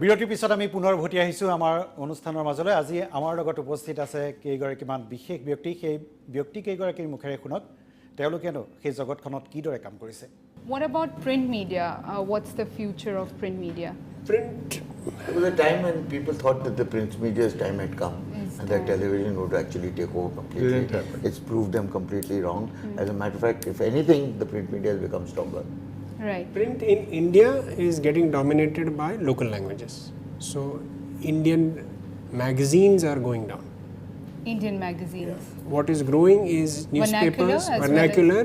বিৰতিৰ পিছত আমি পুনৰ উভতি আহিছোঁ আমাৰ অনুষ্ঠানৰ মাজলৈ। আজি আমাৰ লগত উপস্থিত আছে কেইগৰাকীমান বিশেষ ব্যক্তি। সেই ব্যক্তি কেইগৰাকীৰ মুখেৰে শুনক তেওঁলোকেনো সেই জগতখনত কিদৰে কাম কৰিছে। What about print media? What's the future of print media? Print, there was a time when people thought that the print media's time had come and that television would actually take over completely. It's proved them completely wrong. As a matter of fact, if anything, the print media has become stronger. Right. Print in India is getting dominated by local languages. So Indian magazines are going down. Indian magazines. What is growing is newspapers, vernacular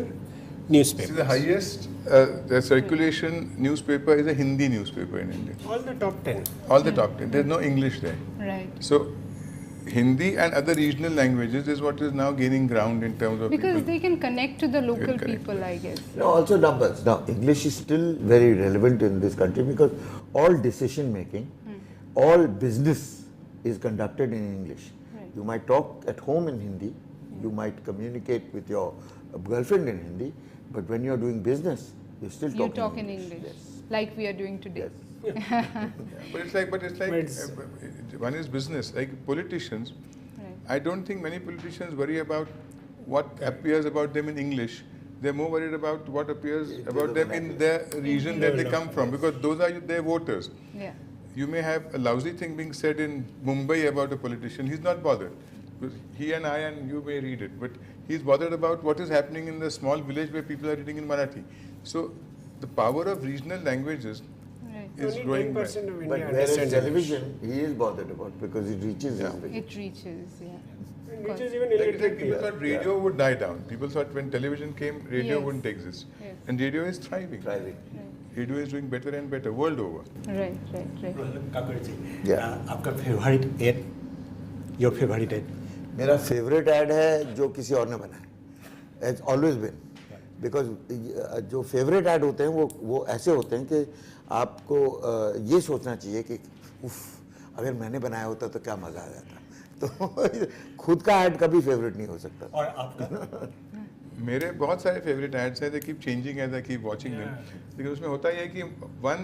newspapers. See, the highest the circulation newspaper is a Hindi newspaper in India. All the top 10. All the top 10. There's no English there. Right. So Hindi and other regional languages is what is now gaining ground in terms of Because people. they can connect to the local Correct. people, I guess. No, also numbers. Now, English is still very relevant in this country because all decision making, all business is conducted in English. Right. You might talk at home in Hindi, you might communicate with your girlfriend in Hindi, but when you're doing business, you're still You talking talk in English, Yes. like we are doing today. Yes. But it's like one is business. Like politicians, Right. I don't think many politicians worry about what appears about them in English. They're more worried about what appears about them in their region that they come from, because those are their voters. Yeah. You may have a lousy thing being said in Mumbai about a politician. He's not bothered. Because he and I and you may read it, but he's bothered about what is happening in the small village where people are reading in Marathi. So the power of regional languages Right. is Only growing. 10% of But India whereas understands television, he is bothered about because it reaches his vision. It reaches, yeah. English. Which is even Like illiterate people thought radio would die down. People thought when television came, radio Yes. wouldn't exist. Yes. And radio is thriving. Thriving. Radio is doing better and better world over. Right, right, right. Kakori ji, Yeah. आपका favourite ad, your favourite ad. मेरा favourite ad है जो किसी और ने बनाया. It's always been. Because जो favourite add होते हैं वो ऐसे होते हैं कि आपको ये सोचना चाहिए कि उफ अगर मैंने बनाया होता तो क्या मजा आ जाता. तो खुद का ऐड कभी फेवरेट नहीं हो सकता. और आपका मेरे बहुत सारे फेवरेट एड्स हैं. They keep changing as I keep watching them. लेकिन उसमें होता यह है कि one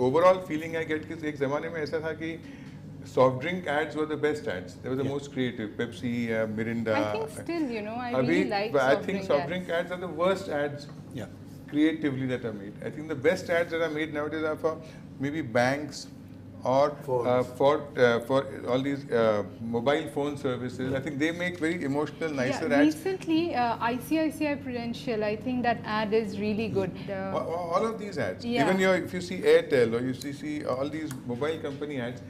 overall feeling I get कि एक ज़माने में ऐसा था कि soft drink ads were the best ads. They were the most creative. Pepsi, Mirinda. I think still, you know, I Abhi, really like but I soft think drink soft ads. drink ads are the worst ads Yeah. creatively that are made. I think the best ads that are made nowadays are for maybe banks or for all these mobile phone services. I think they make very emotional, nicer ads. Recently, ICICI Prudential, I think that ad is really good. All of these ads. Yeah. Even if you see Airtel or you see all these mobile company ads,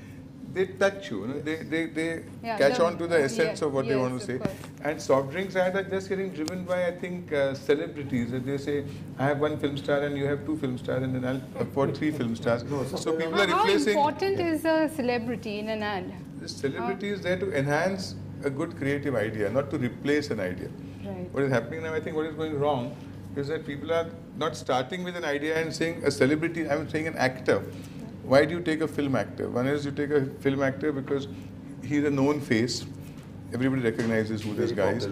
they touch you. They catch on to the essence of what they want to say. And soft drinks ads are just getting driven by, I think, celebrities. They say, I have one film star and you have 2 film stars and then I'll afford 3 film stars. So people are How replacing. important is a celebrity in an ad? The celebrity is there to enhance a good creative idea, not to replace an idea. Right. What is happening now, I think what is going wrong is that people are not starting with an idea and saying a celebrity, I'm saying an actor. Why do you take a film actor? One is you take a film actor because he's a known face. Everybody recognizes who this guy is.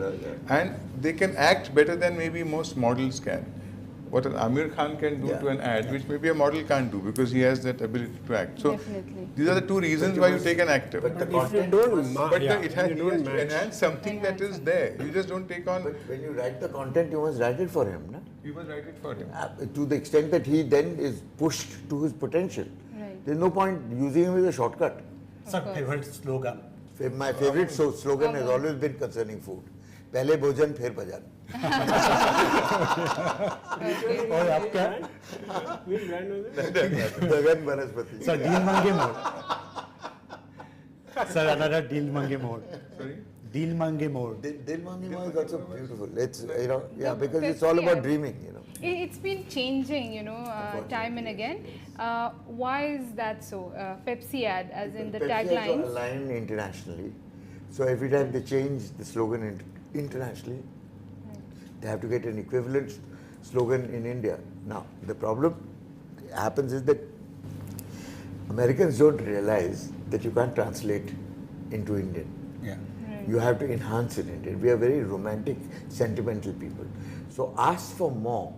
And they can act better than maybe most models can. What an Amir Khan can do to an ad, which maybe a model can't do because he has that ability to act. So Definitely. these are the 2 reasons why you take an actor. But the If you content don't, was- It has to enhance something that is there. You just don't take on. But when you write the content, you must write it for him, no? You must write it for him. To the extent that he then is pushed to his potential. Right. There's no point using him as a shortcut. Sir favourite slogan My favorite slogan has always been concerning food. पहले भोजन फिर भजन. और आपका Which brand was it? गगन वनस्पति. Sir deal मांगे more sir another deal मांगे मोर Sorry? Deal मांगे मोर Dil Mangi Moor is also beautiful. It's because it's all about dreaming. It's been changing, time and again. Why is that so? Pepsi ad, as in the Pepsi has taglines. aligned internationally, so every time they change the slogan internationally, they have to get an equivalent slogan in India. Now the problem happens is that Americans don't realize that you can't translate into Indian. Yeah. You have to enhance it in Indian. We are very romantic, sentimental people. So ask for more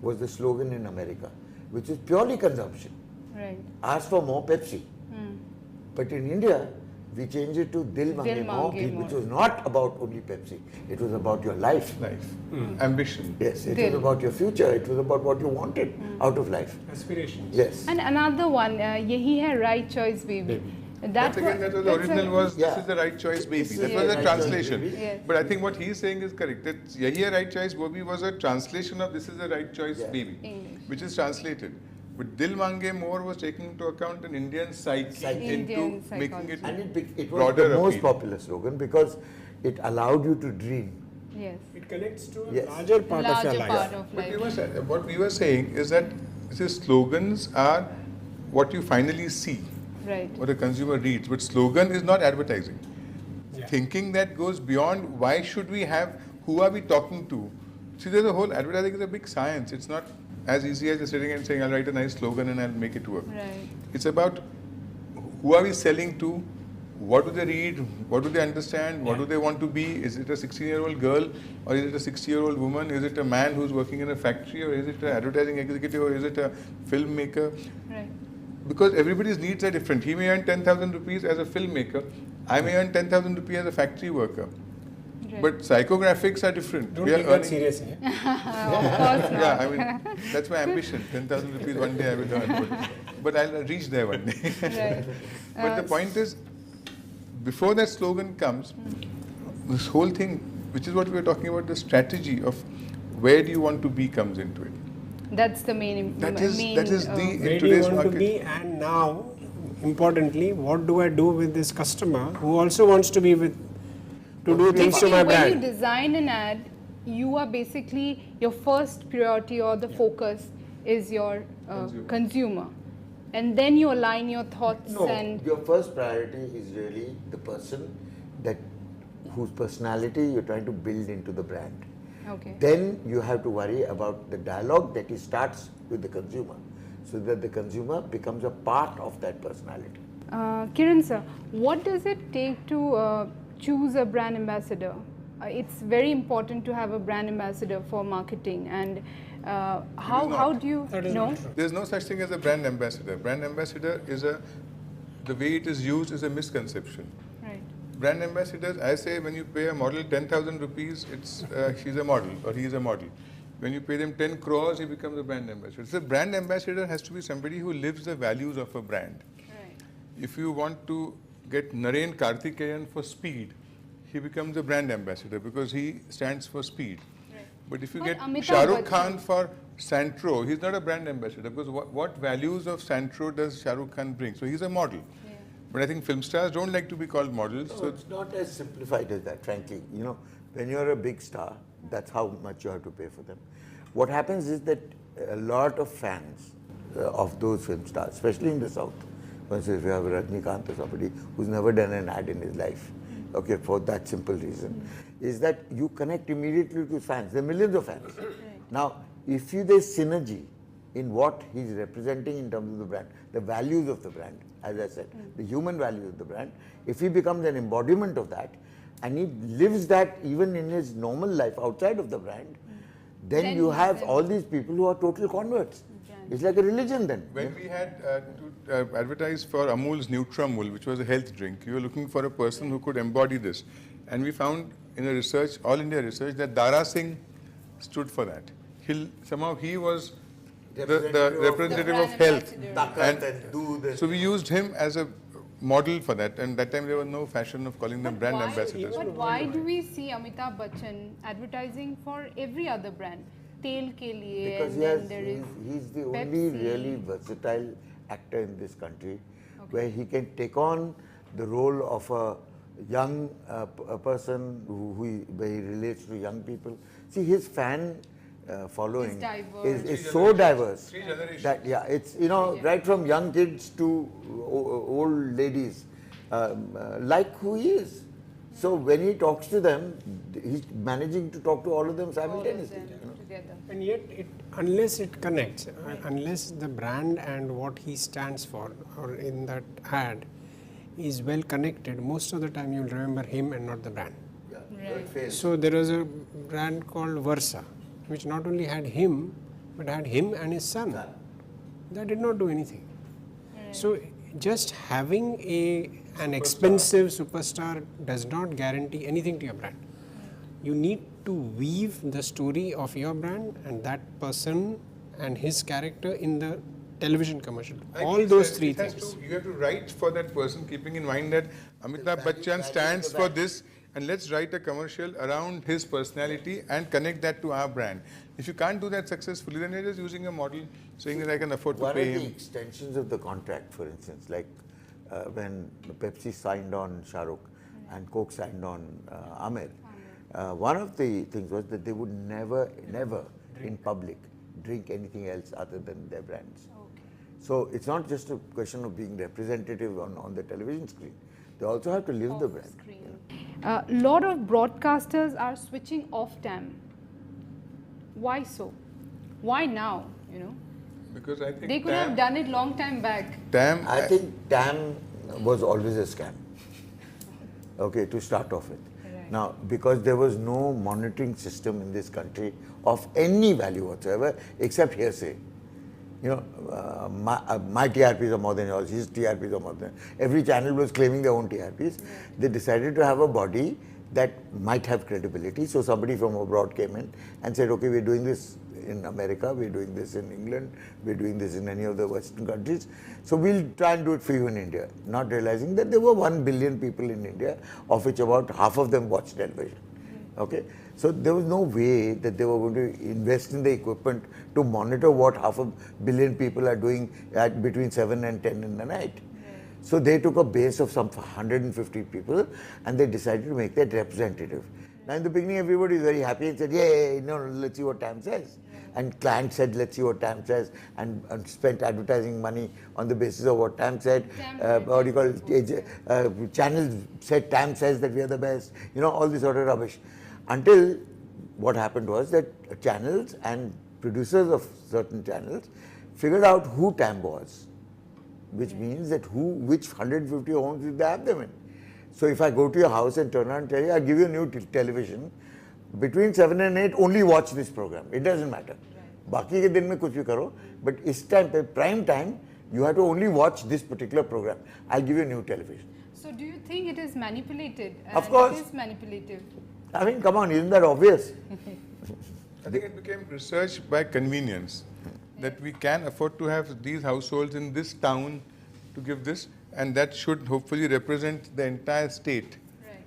was the slogan in America, which is purely consumption. Right. ask for more Pepsi. But in India, we changed it to Dil Mange More, Mange More. which was not about only Pepsi. It was about your life. Life, ambition. Yes, it Dil. was about your future. It was about what you wanted out of life. Aspirations. Yes. And another one, Yehi Hai Right Choice Baby. That was the original was, Yeah. this is the right choice baby. This is That the was a right choice translation. baby. Yes. But I think what he's saying is correct. That Yahi hai right choice baby was a translation of this is the right choice Yeah. baby, English. which is translated. But Dil Mange More was taking into account an Indian psyche Indian into making it And it was broader the most appeal. popular slogan because it allowed you to dream. Yes. It connects to a Yes. larger part of your Larger life. part of But life. what we were saying is that these slogans are what you finally see, Right. what a consumer reads. But slogan is not advertising. Yeah. Thinking that goes beyond why should we have, who are we talking to? See, there's a whole advertising is a big science. It's not as easy as just sitting and saying, I'll write a nice slogan and I'll make it work. Right. It's about who are we selling to, what do they read, what do they understand, what do they want to be? Is it a 16-year-old girl or is it a 60-year-old woman? Is it a man who's working in a factory or is it an advertising executive or is it a filmmaker? Right. Because everybody's needs are different. He may earn 10,000 rupees as a filmmaker. I may earn 10,000 rupees as a factory worker. Right. But psychographics are different. Don't We are take that earning- seriously. Of course not. Yeah, I mean, that's my ambition. 10,000 rupees one day I will earn. But I'll reach there one day. Right. But the point is, before that slogan comes, this whole thing, which is what we were talking about, the strategy of where do you want to be comes into it. That's the main. That is main, the Where in do you today's want market. to be, and now, importantly, what do I do with this customer who also wants to be with, to do things to Basically, my when you brand? design an ad, you are basically your first priority or the focus is your consumer, and then you align your thoughts No, and your first priority is really the person that whose personality you're trying to build into the brand. okay. Then you have to worry about the dialogue that he starts with the consumer, so that the consumer becomes a part of that personality. Kiran sir, what does it take to choose a brand ambassador? It's very important to have a brand ambassador for marketing, and how do you That is know? not true. There's no such thing as a brand ambassador. Brand ambassador is the way it is used is a misconception. Right. Brand ambassadors, I say when you pay a model 10,000 rupees, she's a model or he is a model. When you pay them 10 crores, he becomes a brand ambassador. So brand ambassador has to be somebody who lives the values of a brand. Right. If you want to get Naren Karthikeyan for speed, he becomes a brand ambassador because he stands for speed. Right. But if you But get Amitabh Shah Rukh Bachchan- Khan for Santro, he's not a brand ambassador because what values of Santro does Shah Rukh Khan bring? So he's a model. Yeah. But I think film stars don't like to be called models. So So it's not as simplified as that, frankly. You know, when you're a big star, that's how much you have to pay for them. What happens is that a lot of fans of those film stars, especially in the South, for instance, if you have Rajnikant or somebody who's never done an ad in his life, okay, for that simple reason, is that you connect immediately to fans. There are millions of fans. Now, if there's synergy in what he's representing in terms of the brand, the values of the brand, as I said, the human values of the brand, if he becomes an embodiment of that, and he lives that even in his normal life outside of the brand, then you have all these people who are total converts. It's like a religion then. when we had to advertise for Amul's Nutramul, which was a health drink, you were looking for a person who could embody this. And we found in a research, all India research, that Dara Singh stood for that. Somehow he was the representative of health. And So we used him as a model for that, and that time there was no fashion of calling them brand ambassadors. But why do we see Amitabh Bachchan advertising for every other brand? Tel ke liye, because and then there is he's the only Pepsi. really versatile actor in this country where he can take on the role of a young a person where he relates to young people. See, his fan following is so diverse. 3 generations. That it's right from young kids to old ladies, like who he is. So when he talks to them, he's managing to talk to all of them simultaneously. Together. And yet, unless it connects, unless the brand and what he stands for, or in that ad, is well connected, most of the time you'll remember him and not the brand. Yeah, Right. it fails. So there was a brand called Versa, which not only had him, but had him and his son. That did not do anything. So just having an expensive superstar does not guarantee anything to your brand. You need to weave the story of your brand and that person and his character in the television commercial. All those three things. You have to write for that person, keeping in mind that Amitabh Bachchan stands for this, and let's write a commercial around his personality and connect that to our brand. If you can't do that successfully, then you're just using a model saying that I can afford to pay him. One of the extensions of the contract, for instance, like when Pepsi signed on Shah Rukh and Coke signed on Amir, one of the things was that they would never in public drink anything else other than their brands. So it's not just a question of being representative on the television screen. They also have to live the brand. A lot of broadcasters are switching off TAM. Why so? Why now? Because I think They could have done it long time back. I think TAM was always a scam. Okay, to start off with. Right. Now, because there was no monitoring system in this country of any value whatsoever, except hearsay. My TRPs are more than yours, his TRPs are more than... Every channel was claiming their own TRPs. They decided to have a body that might have credibility. So somebody from abroad came in and said, okay, we're doing this in America, we're doing this in England, we're doing this in any of the Western countries. So we'll try and do it for you in India. Not realizing that there were 1 billion people in India, of which about half of them watch television. Okay? So there was no way that they were going to invest in the equipment to monitor what 500 million people are doing at between 7 and 10 in the night. So they took a base of some 150 people and they decided to make that representative. Now in the beginning everybody was very happy and said, yeah, let's see what TAM says. And client said, let's see what TAM says, and spent advertising money on the basis of what TAM said. What do you call it? Channels said TAM says that we are the best. All this sort of rubbish. Until what happened was that channels and producers of certain channels figured out who TAM was, which means that which 150 homes did they have them in. So if I go to your house and turn around and tell you, I'll give you a new television, between 7 and 8, only watch this program. It doesn't matter. Baki ke din mein kuch bhi karo, but is time, prime time, you have to only watch this particular program. I'll give you a new television. So do you think it is manipulated? Of course. It is manipulative. I mean, come on, isn't that obvious? I think it became research by convenience, that we can afford to have these households in this town to give this, and that should hopefully represent the entire state. Right.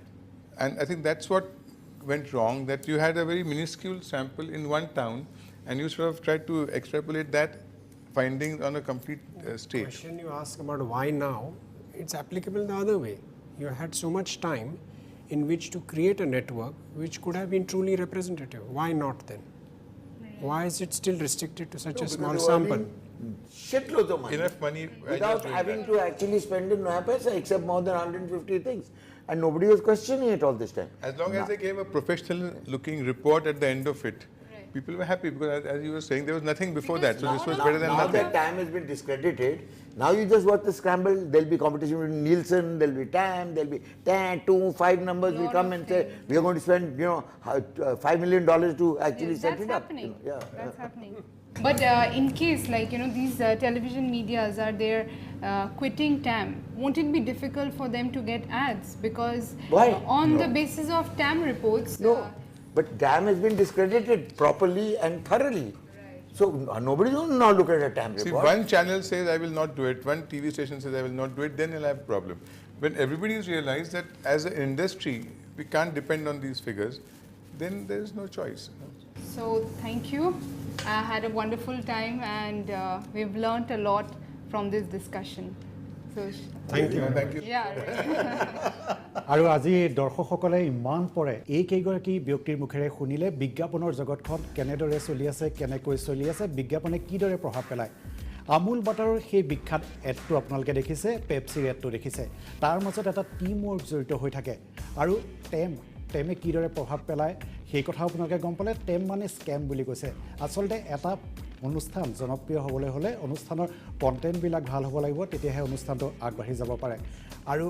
And I think that's what went wrong, that you had a very minuscule sample in one town and you sort of tried to extrapolate that findings on a complete state. The question you ask about why now, it's applicable the other way. You had so much time in which to create a network which could have been truly representative. Why not then? Why is it still restricted to such a small sample? Shitloads of money. Enough money without having to actually spend in no paisa except more than 150 things. And nobody was questioning it all this time. As long as they gave a professional looking report at the end of it, people were happy, because as you were saying, there was nothing before that. So this was better than nothing. Now that TAM has been discredited, now you just watch the scramble. There'll be competition with Nielsen, there'll be TAM, there'll be 10, 2, 5 numbers will come and say, we are going to spend, $5 million to actually set it up. Happening. That's happening. But in case, these television medias are there quitting TAM, won't it be difficult for them to get ads? Because on the basis of TAM reports... No, but TAM has been discredited properly and thoroughly. So nobody will now look at a TAM report. See, one channel says I will not do it, one TV station says I will not do it, then you'll have a problem. When everybody has realized that as an industry, we can't depend on these figures, then there is no choice. So thank you. I had a wonderful time and we've learnt a lot from this discussion. So Thank you. Thank you. আৰু আজি দৰ্শকসকলে ইমান পৰে এই কেইগৰাকী ব্যক্তিৰ মুখেৰে শুনিলে বিজ্ঞাপনৰ জগতখন কেনেদৰে চলি আছে, কেনেকৈ চলি আছে, বিজ্ঞাপনে কিদৰে প্ৰভাৱ পেলায়। আমুল বাটাৰৰ সেই বিখ্যাত এডটো আপোনালোকে দেখিছে, পেপচিৰ এডটো দেখিছে, তাৰ মাজত এটা টিম ৱৰ্ক জড়িত হৈ থাকে। আৰু টেমে কিদৰে প্ৰভাৱ পেলায় সেই কথা আপোনালোকে গম পালে। টেম মানে স্কেম বুলি কৈছে। আচলতে এটা অনুষ্ঠান জনপ্ৰিয় হ'বলৈ হ'লে অনুষ্ঠানৰ কণ্টেণ্টবিলাক ভাল হ'ব লাগিব, তেতিয়াহে অনুষ্ঠানটো আগবাঢ়ি যাব পাৰে। আৰু